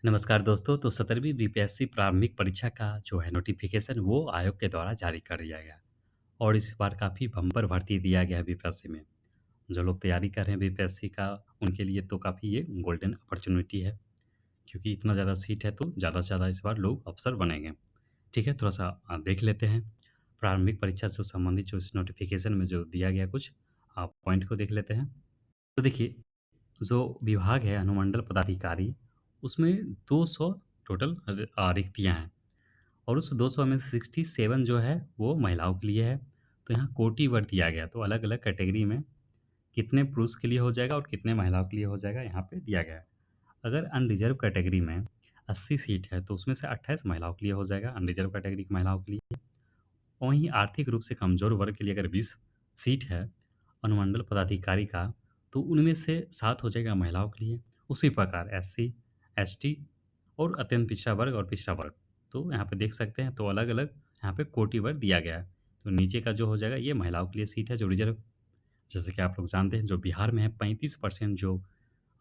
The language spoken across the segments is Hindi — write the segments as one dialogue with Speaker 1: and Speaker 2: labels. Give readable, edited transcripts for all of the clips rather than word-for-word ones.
Speaker 1: नमस्कार दोस्तों। तो 17वीं बीपीएससी प्रारंभिक परीक्षा का जो है नोटिफिकेशन वो आयोग के द्वारा जारी कर दिया गया और इस बार काफ़ी बम्पर भर्ती दिया गया है बीपीएससी में। जो लोग तैयारी कर रहे हैं बीपीएससी का उनके लिए तो काफ़ी ये गोल्डन अपॉर्चुनिटी है, क्योंकि इतना ज़्यादा सीट है तो ज़्यादा से ज़्यादा इस बार लोग अफसर बनेंगे। ठीक है, थोड़ा-सा देख लेते हैं। प्रारंभिक परीक्षा से संबंधित जो इस नोटिफिकेशन में जो दिया गया कुछ पॉइंट को देख लेते हैं। तो देखिए, जो विभाग है अनुमंडल पदाधिकारी, उसमें 200 टोटल रिक्तियाँ हैं और उस 200 में से 67 जो है वो महिलाओं के लिए है। तो यहाँ कोटिवार दिया गया, तो अलग-अलग कैटेगरी में कितने पुरुष के लिए हो जाएगा और कितने महिलाओं के लिए हो जाएगा यहाँ पे दिया गया है। अगर अनरिज़र्व कैटेगरी में 80 सीट है तो उसमें से 28 महिलाओं के लिए हो जाएगा, अनरिज़र्व कैटेगरी की महिलाओं के लिए। वहीं आर्थिक रूप से कमज़ोर वर्ग के लिए अगर 20 सीट है अनुमंडल पदाधिकारी का, तो उनमें से 7 हो जाएगा महिलाओं के लिए। उसी प्रकार एससी, एसटी और अत्यंत पिछड़ा वर्ग और पिछड़ा वर्ग। तो यहाँ पे देख सकते हैं, तो अलग-अलग यहाँ पे कोटिवार दिया गया है। तो नीचे का जो हो जाएगा ये महिलाओं के लिए सीट है जो रिज़र्व। जैसे कि आप लोग जानते हैं जो बिहार में है 35% जो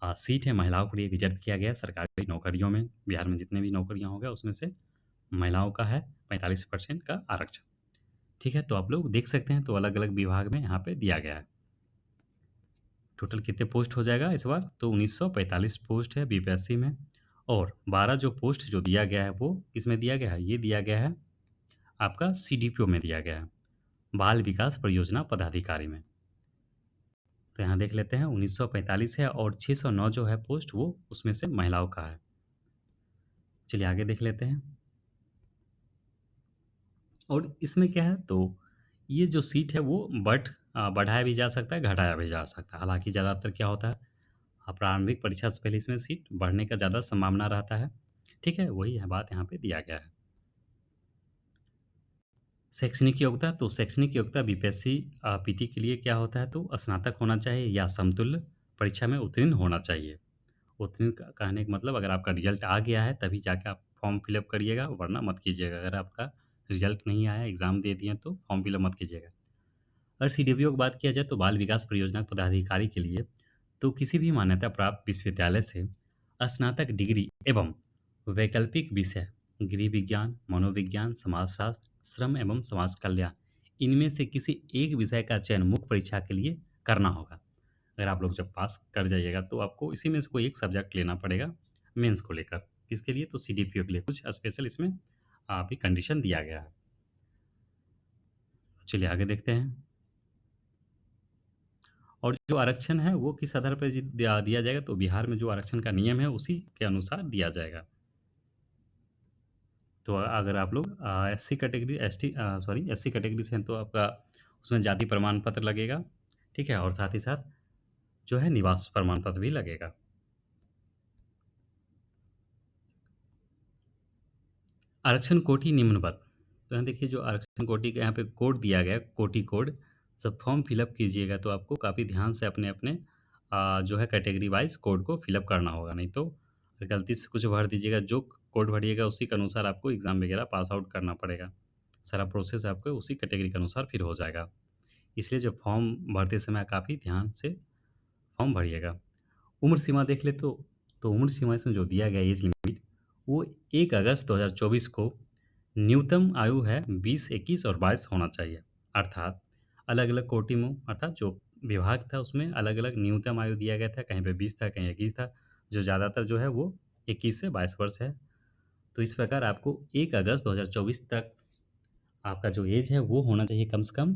Speaker 1: सीट है महिलाओं के लिए रिज़र्व किया गया है सरकारी नौकरियों में। बिहार में जितने भी नौकरियाँ हो गया उसमें से महिलाओं का है 45% का आरक्षण। ठीक है, तो आप लोग देख सकते हैं, तो अलग-अलग विभाग में यहाँ पे दिया गया है। टोटल कितने पोस्ट हो जाएगा इस बार? तो 1945 पोस्ट है बीपीएससी में और 12 जो पोस्ट जो दिया गया है वो किसमें दिया गया है? ये दिया गया है आपका सीडीपीओ में दिया गया है, बाल विकास परियोजना पदाधिकारी में। तो यहाँ देख लेते हैं 1945 है और 609 जो है पोस्ट वो उसमें से महिलाओं का है। चलिए आगे देख लेते हैं। और इसमें क्या है, तो ये जो सीट है वो बढ़ाया भी जा सकता है, घटाया भी जा सकता है। हालाँकि ज़्यादातर क्या होता है, प्रारंभिक परीक्षा से पहले इसमें सीट बढ़ने का ज़्यादा संभावना रहता है। ठीक है, वही है बात यहाँ पे दिया गया है। शैक्षणिक योग्यता, तो शैक्षणिक योग्यता बीपीएससी पीटी के लिए क्या होता है, तो स्नातक होना चाहिए या समतुल्य परीक्षा में उत्तीर्ण होना चाहिए। उत्तीर्ण का कहने का मतलब अगर आपका रिज़ल्ट आ गया है तभी जाके आप फॉर्म फिल अप करिएगा, वरना मत कीजिएगा। अगर आपका रिज़ल्ट नहीं आया, एग्ज़ाम दे दिए तो फॉर्म फिल अप मत कीजिएगा। अगर सीडीपीओ की बात किया जाए तो बाल विकास परियोजना पदाधिकारी के लिए, तो किसी भी मान्यता प्राप्त विश्वविद्यालय से स्नातक डिग्री एवं वैकल्पिक विषय गृह विज्ञान, मनोविज्ञान, समाजशास्त्र, श्रम एवं समाज कल्याण, इनमें से किसी एक विषय का चयन मुख्य परीक्षा के लिए करना होगा। अगर आप लोग जब पास कर जाइएगा तो आपको इसी में से कोई एक सब्जेक्ट लेना पड़ेगा मेंस को लेकर। किसके लिए? तो सीडीपीओ के लिए कुछ स्पेशल इसमें अभी कंडीशन दिया गया है। चलिए आगे देखते हैं। और जो आरक्षण है वो किस आधार पर दिया दिया जाएगा, तो बिहार में जो आरक्षण का नियम है उसी के अनुसार दिया जाएगा। तो अगर आप लोग एससी कैटेगरी एससी कैटेगरी से हैं तो आपका उसमें जाति प्रमाण पत्र लगेगा। ठीक है, और साथ ही साथ जो है निवास प्रमाण पत्र भी लगेगा। आरक्षण कोटि निम्नवत, तो यहाँ देखिए जो आरक्षण कोटि का यहाँ पे कोड दिया गया है, कोटि कोड। जब फॉर्म फिलअप कीजिएगा तो आपको काफ़ी ध्यान से अपने अपने जो है कैटेगरी वाइज कोड को फिलअप करना होगा, नहीं तो अगर गलती से कुछ भर दीजिएगा, जो कोड भरिएगा उसी के अनुसार आपको एग्ज़ाम वगैरह पास आउट करना पड़ेगा। सारा प्रोसेस आपको उसी कैटेगरी के अनुसार फिर हो जाएगा। इसलिए जब फॉर्म भरते समय काफ़ी ध्यान से फॉर्म भरिएगा। उम्र सीमा देख ले तो उम्र सीमा इसमें जो दिया गया है एज लिमिट, वो 1 अगस्त 2024 को न्यूनतम आयु है 20, 21 और 22 होना चाहिए। अर्थात अलग-अलग कोटि में अर्थात जो विभाग था उसमें अलग-अलग न्यूनतम आयु दिया गया था, कहीं पे 20 था, कहीं 21 था, जो ज़्यादातर जो है वो 21 से 22 वर्ष है। तो इस प्रकार आपको 1 अगस्त 2024 तक आपका जो एज है वो होना चाहिए कम से कम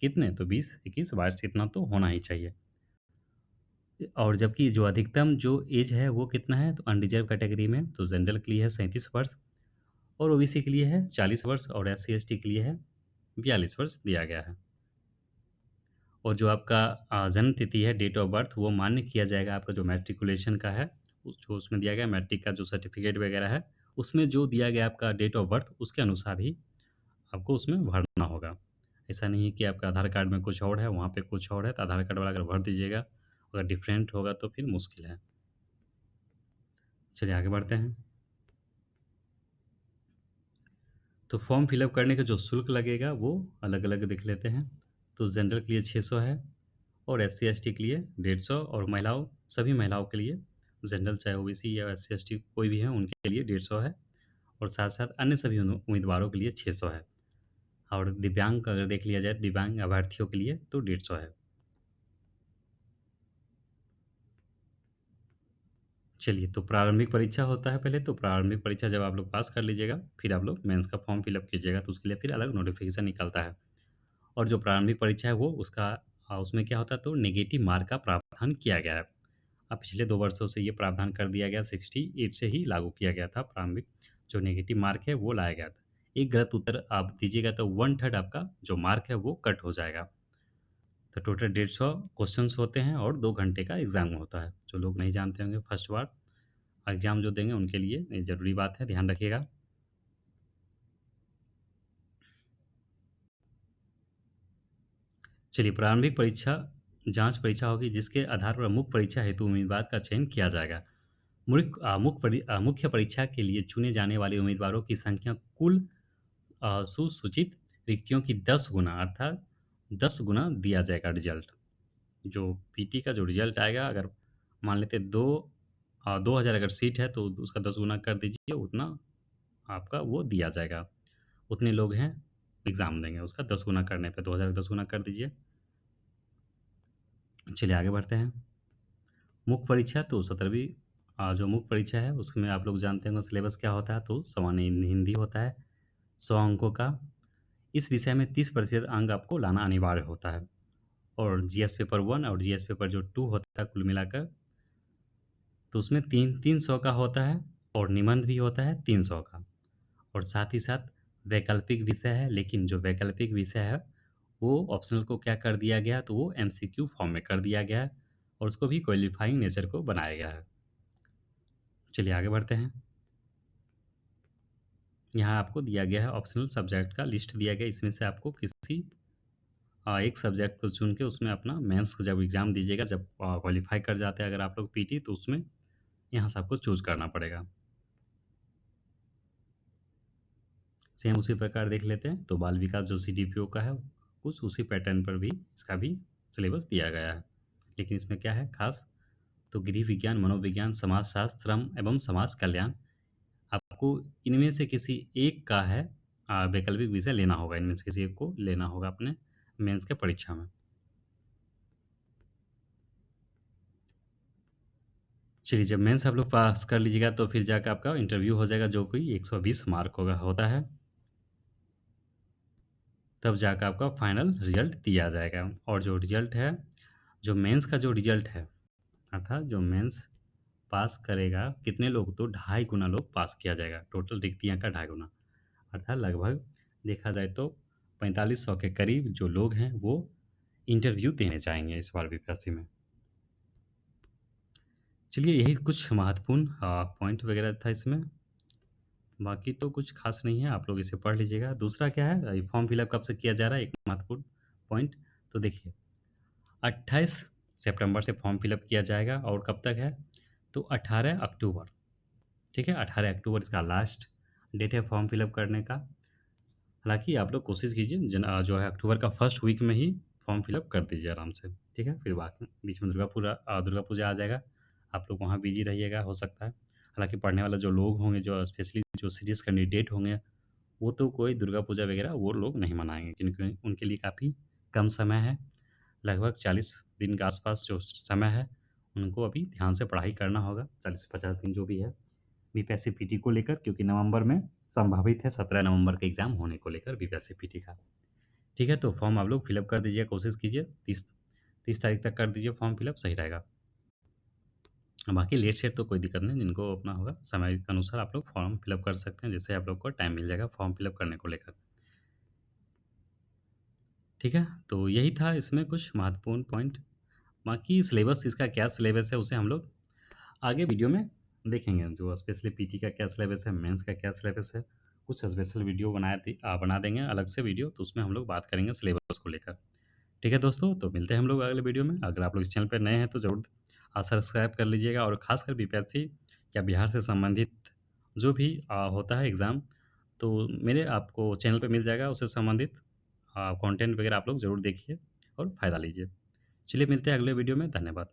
Speaker 1: कितने? तो 20, 21, 22 इतना तो होना ही चाहिए। और जबकि जो अधिकतम जो एज है वो कितना है, तो अनरिज़र्व कैटेगरी में तो जनरल के लिए है 37 वर्ष और ओबीसी के लिए है 40 वर्ष और एससी-एसटी के लिए है 42 वर्ष दिया गया है। और जो आपका जन्म तिथि है, डेट ऑफ बर्थ, वो मान्य किया जाएगा आपका जो मैट्रिकुलेशन का है, जो उसमें दिया गया है मैट्रिक का जो सर्टिफ़िकेट वगैरह है, उसमें जो दिया गया आपका डेट ऑफ बर्थ उसके अनुसार ही आपको उसमें भरना होगा। ऐसा नहीं है कि आपका आधार कार्ड में कुछ और है, वहाँ पे कुछ और है, तो आधार कार्ड वाला अगर भर दीजिएगा, अगर डिफरेंट होगा तो फिर मुश्किल है। चलिए आगे बढ़ते हैं। तो फॉर्म फिलअप करने का जो शुल्क लगेगा वो अलग-अलग देख लेते हैं। तो जनरल के लिए 600 है और एससी-एसटी के लिए 150 और महिलाओं सभी महिलाओं के लिए जनरल चाहे ओबीसी या एससी-एसटी कोई भी है उनके लिए 150 है और साथ-साथ अन्य सभी उम्मीदवारों के लिए 600 है और दिव्यांग का अगर देख लिया जाए दिव्यांग अभ्यर्थियों के लिए तो 150 है। चलिए, तो प्रारंभिक परीक्षा होता है पहले, तो प्रारंभिक परीक्षा जब आप लोग पास कर लीजिएगा, फिर आप लोग मेंस का फॉर्म फिल अप कीजिएगा, तो उसके लिए फिर अलग नोटिफ़िकेशन निकलता है। और जो प्रारंभिक परीक्षा है वो उसका उसमें क्या होता है तो नेगेटिव मार्क का प्रावधान किया गया है। पिछले 2 वर्षों से ये प्रावधान कर दिया गया 68 से ही लागू किया गया था प्रारंभिक जो नेगेटिव मार्क है वो लाया गया था। एक गलत उत्तर आप दीजिएगा तो 1/3 आपका जो मार्क है वो कट हो जाएगा। तो टोटल 150 क्वेश्चंस होते हैं और 2 घंटे का एग्ज़ाम होता है। जो लोग नहीं जानते होंगे फर्स्ट बार एग्ज़ाम जो देंगे उनके लिए ये ज़रूरी बात है, ध्यान रखिएगा। चलिए प्रारंभिक परीक्षा जाँच परीक्षा होगी जिसके आधार पर मुख्य परीक्षा हेतु उम्मीदवार का चयन किया जाएगा। मुख्य परीक्षा के लिए चुने जाने वाले उम्मीदवारों की संख्या कुल सुसूचित रिक्तियों की 10 गुना अर्थात 10 गुना दिया जाएगा रिज़ल्ट। जो पीटी का जो रिज़ल्ट आएगा अगर मान लेते 2000 अगर सीट है तो उसका 10 गुना कर दीजिए उतना आपका वो दिया जाएगा। उतने लोग हैं एग्ज़ाम देंगे उसका 10 गुना करने पे 2000 का 10 गुना कर दीजिए। चलिए आगे बढ़ते हैं। मुख्य परीक्षा तो 17वीं जो मुख्य परीक्षा है उसमें आप लोग जानते होंगे सिलेबस क्या होता है तो सामान्य हिंदी होता है 100 अंकों का। इस विषय में 30% अंक आपको लाना अनिवार्य होता है और जीएस पेपर 1 और जीएस पेपर जो 2 होता है कुल मिलाकर तो उसमें 300 का होता है और निबंध भी होता है 300 का और साथ ही साथ वैकल्पिक विषय है लेकिन जो वैकल्पिक विषय है वो ऑप्शनल को क्या कर दिया गया तो वो एमसीक्यू फॉर्म में कर दिया गया है और उसको भी क्वालिफाइंग नेचर को बनाया गया है। चलिए आगे बढ़ते हैं। यहाँ आपको दिया गया है ऑप्शनल सब्जेक्ट का लिस्ट दिया गया है इसमें से आपको किसी एक सब्जेक्ट को चुन के उसमें अपना मेंस का जब एग्ज़ाम दीजिएगा जब क्वालिफाई कर जाते हैं अगर आप लोग पीटी तो उसमें यहाँ से आपको चूज़ करना पड़ेगा। सेम उसी प्रकार देख लेते हैं तो बाल विकास जो सीडीपीओ का है कुछ उसी पैटर्न पर भी इसका भी सिलेबस दिया गया है। लेकिन इसमें क्या है खास तो गृह विज्ञान, मनोविज्ञान, समाजशास्त्र, श्रम एवं समाज कल्याण आपको इनमें से किसी एक का है वैकल्पिक विषय लेना होगा, इनमें से किसी एक को लेना होगा अपने मेंस के परीक्षा में। चलिए जब मेंस आप लोग पास कर लीजिएगा तो फिर जाकर आपका इंटरव्यू हो जाएगा जो कि 120 मार्क होता है। तब जाकर आपका फाइनल रिजल्ट दिया जाएगा और जो रिजल्ट है, जो मेंस का जो रिजल्ट है अर्थात जो मेंस पास करेगा कितने लोग तो ढाई गुना लोग पास किया जाएगा, टोटल रिक्तियाँ का ढाई गुना अर्थात लगभग देखा जाए तो 4500 के करीब जो लोग हैं वो इंटरव्यू देने जाएँगे इस बार बीपीएससी में। चलिए यही कुछ महत्वपूर्ण पॉइंट वगैरह था इसमें, बाकी तो कुछ ख़ास नहीं है, आप लोग इसे पढ़ लीजिएगा। दूसरा क्या है फॉर्म फिलअप कब से किया जा रहा है, एक महत्वपूर्ण पॉइंट तो देखिए 28 सितंबर से फॉर्म फिलअप किया जाएगा और कब तक है तो 18 अक्टूबर, ठीक है? 18 अक्टूबर इसका लास्ट डेट है फॉर्म फिलअप करने का। हालाँकि आप लोग कोशिश कीजिए जो है अक्टूबर का फर्स्ट वीक में ही फॉर्म फिलअप कर दीजिए आराम से, ठीक है? फिर बाकी बीच में दुर्गा पूजा आ जाएगा, आप लोग वहाँ बिज़ी रहिएगा हो सकता है। हालाँकि पढ़ने वाले जो लोग होंगे, जो स्पेशली जो सीरियस कैंडिडेट होंगे, वो तो कोई दुर्गा पूजा वगैरह वो लोग नहीं मनाएँगे क्योंकि उनके लिए काफ़ी कम समय है, लगभग 40 दिन के आस-पास जो समय है, उनको अभी ध्यान से पढ़ाई करना होगा, 40 से 50 दिन जो भी है। बीपीएससी पीटी को लेकर क्योंकि नवंबर में संभावित है 17 नवंबर का एग्ज़ाम होने को लेकर बीपीएससी पीटी का। ठीक है, तो फॉर्म आप लोग फिलअप कर दीजिए, कोशिश कीजिए 30 तारीख तक कर दीजिए फॉर्म फिलअप सही रहेगा। बाकी लेट सेट तो कोई दिक्कत नहीं, जिनको अपना होगा समय के अनुसार आप लोग फॉर्म फिलअप कर सकते हैं, जिससे आप लोग को टाइम मिल जाएगा फॉर्म फिलअप करने को लेकर। ठीक है, तो यही था इसमें कुछ महत्वपूर्ण पॉइंट। बाकी सिलेबस इसका क्या सिलेबस है उसे हम लोग आगे वीडियो में देखेंगे, जो स्पेशली पीटी का क्या सिलेबस है, मेंस का क्या सिलेबस है, कुछ स्पेशल वीडियो बना देंगे अलग से वीडियो, तो उसमें हम लोग बात करेंगे सिलेबस को लेकर। ठीक है दोस्तों, तो मिलते हैं हम लोग अगले वीडियो में। अगर आप लोग इस चैनल पर नए हैं तो ज़रूर सब्सक्राइब कर लीजिएगा और ख़ासकर बीपीएससी या बिहार से संबंधित जो भी होता है एग्ज़ाम, तो मेरे आपको चैनल पे मिल जाएगा, उससे संबंधित कंटेंट वगैरह आप लोग ज़रूर देखिए और फ़ायदा लीजिए। चलिए मिलते हैं अगले वीडियो में, धन्यवाद।